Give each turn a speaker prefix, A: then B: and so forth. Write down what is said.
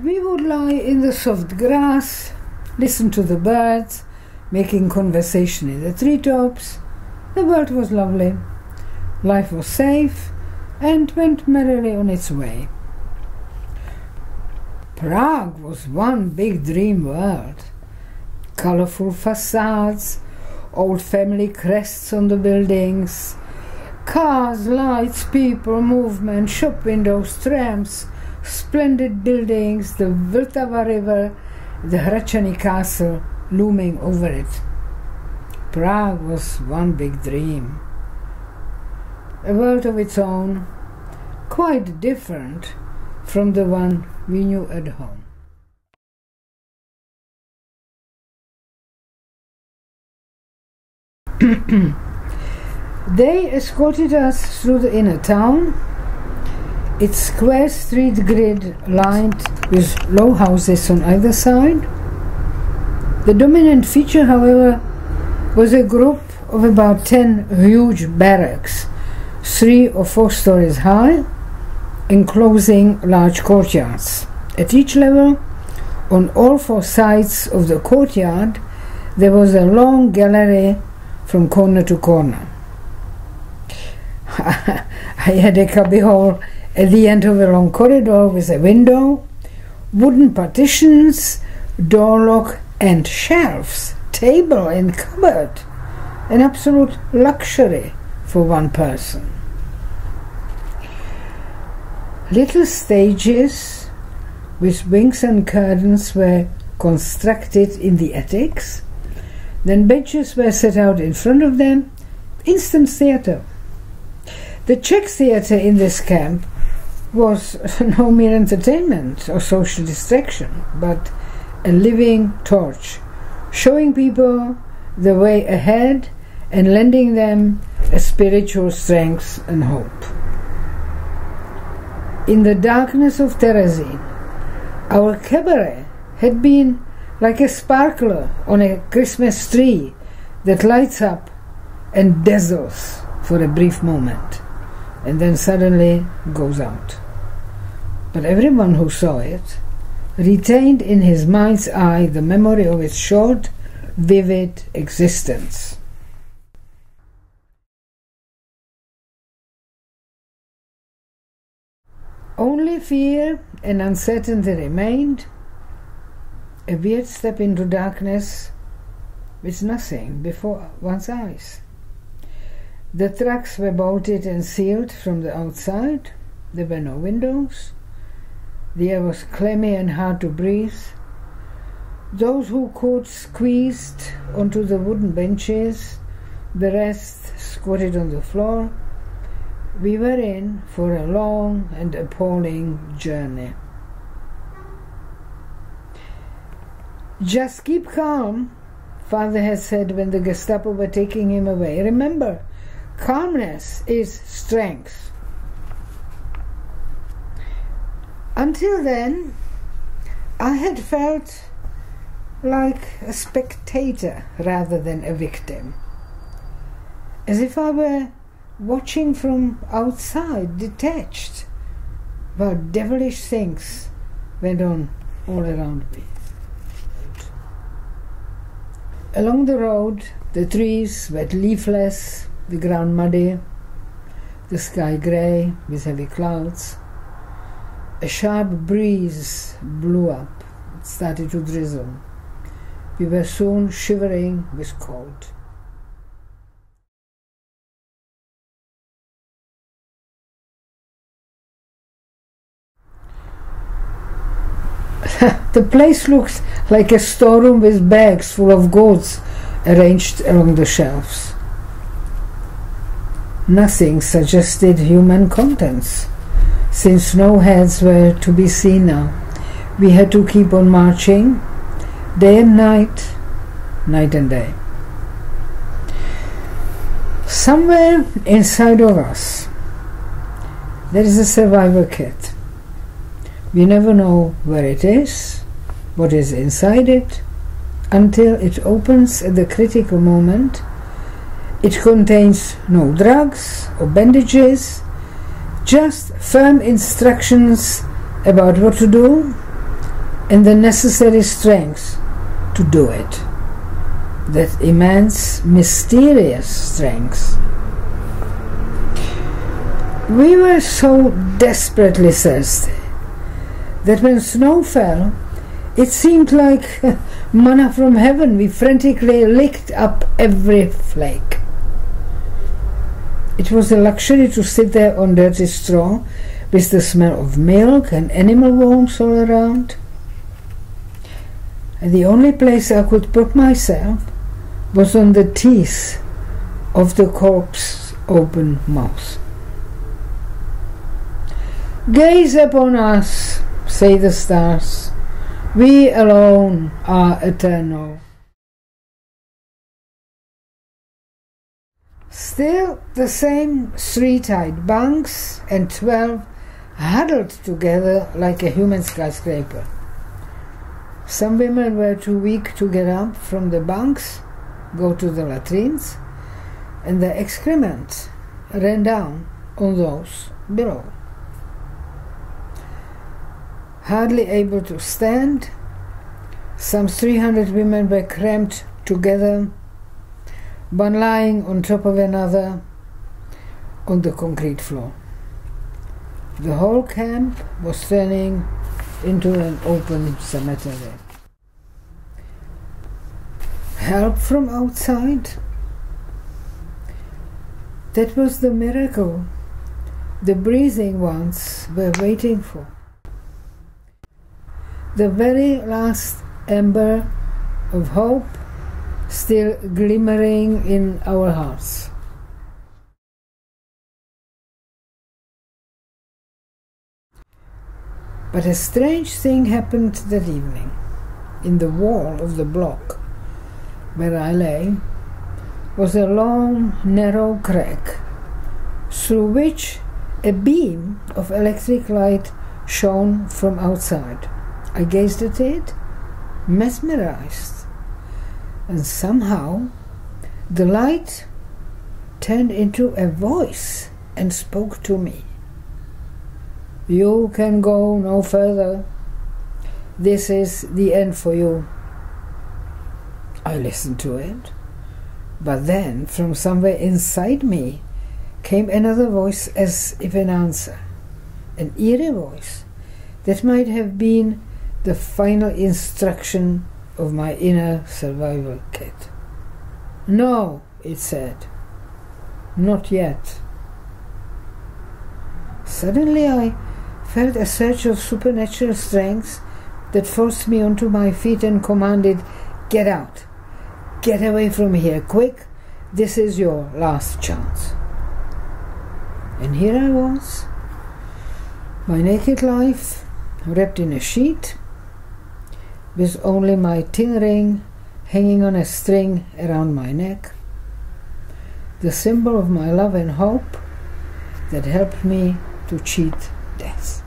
A: We would lie in the soft grass, listen to the birds, making conversation in the treetops. The world was lovely. Life was safe and went merrily on its way. Prague was one big dream world. Colorful facades, old family crests on the buildings, cars, lights, people, movement, shop windows, trams, splendid buildings, the Vltava River, the Hradčany Castle looming over it. Prague was one big dream. A world of its own, quite different from the one we knew at home. They escorted us through the inner town, its square street grid lined with low houses on either side. The dominant feature, however, was a group of about 10 huge barracks, 3 or 4 stories high, enclosing large courtyards. At each level, on all 4 sides of the courtyard, there was a long gallery from corner to corner. I had a cubbyhole at the end of a long corridor with a window, wooden partitions, door lock and shelves, table and cupboard. An absolute luxury for one person. Little stages with wings and curtains were constructed in the attics. Then benches were set out in front of them. Instant theatre. The Czech theatre in this camp was no mere entertainment or social distraction, but a living torch, showing people the way ahead and lending them a spiritual strength and hope. In the darkness of Terezín, our cabaret had been like a sparkler on a Christmas tree that lights up and dazzles for a brief moment and then suddenly goes out. But everyone who saw it retained in his mind's eye the memory of its short, vivid existence. Only fear and uncertainty remained, a weird step into darkness with nothing before one's eyes. The trucks were bolted and sealed from the outside. There were no windows. The air was clammy and hard to breathe. Those who could squeezed onto the wooden benches, the rest squatted on the floor. We were in for a long and appalling journey. "Just keep calm," Father had said when the Gestapo were taking him away. "Remember, calmness is strength." Until then, I had felt like a spectator rather than a victim, as if I were watching from outside, detached, while devilish things went on all around me. Along the road, the trees wet leafless, the ground muddy, the sky grey with heavy clouds. A sharp breeze blew up. It started to drizzle. We were soon shivering with cold. The place looked like a storeroom with bags full of goods arranged along the shelves. Nothing suggested human contents. Since no heads were to be seen now, we had to keep on marching, day and night, night and day. Somewhere inside of us, there is a survival kit. We never know where it is, what is inside it, until it opens at the critical moment. It contains no drugs or bandages, just firm instructions about what to do, and the necessary strength to do it. That immense, mysterious strength. We were so desperately thirsty that when snow fell, it seemed like manna from heaven. We frantically licked up every flake. It was a luxury to sit there on dirty straw with the smell of milk and animal warmth all around. And the only place I could put myself was on the teeth of the corpse's open mouth. Gaze upon us, say the stars, we alone are eternal. Still the same three-tied bunks and 12 huddled together like a human skyscraper. Some women were too weak to get up from the bunks, go to the latrines, and the excrement ran down on those below. Hardly able to stand, some 300 women were crammed together, one lying on top of another on the concrete floor. The whole camp was turning into an open cemetery. Help from outside? That was the miracle the breathing ones were waiting for. The very last ember of hope still glimmering in our hearts. But a strange thing happened that evening. In the wall of the block where I lay was a long, narrow crack through which a beam of electric light shone from outside. I gazed at it, mesmerized, and somehow the light turned into a voice and spoke to me. You can go no further. This is the end for you. I listened to it, but then from somewhere inside me came another voice as if an answer, an eerie voice that might have been the final instruction of my inner survival kit. No, it said, not yet. Suddenly I felt a surge of supernatural strength that forced me onto my feet and commanded, get out, get away from here, quick, this is your last chance. And here I was, my naked life wrapped in a sheet, with only my tin ring hanging on a string around my neck, the symbol of my love and hope that helped me to cheat death.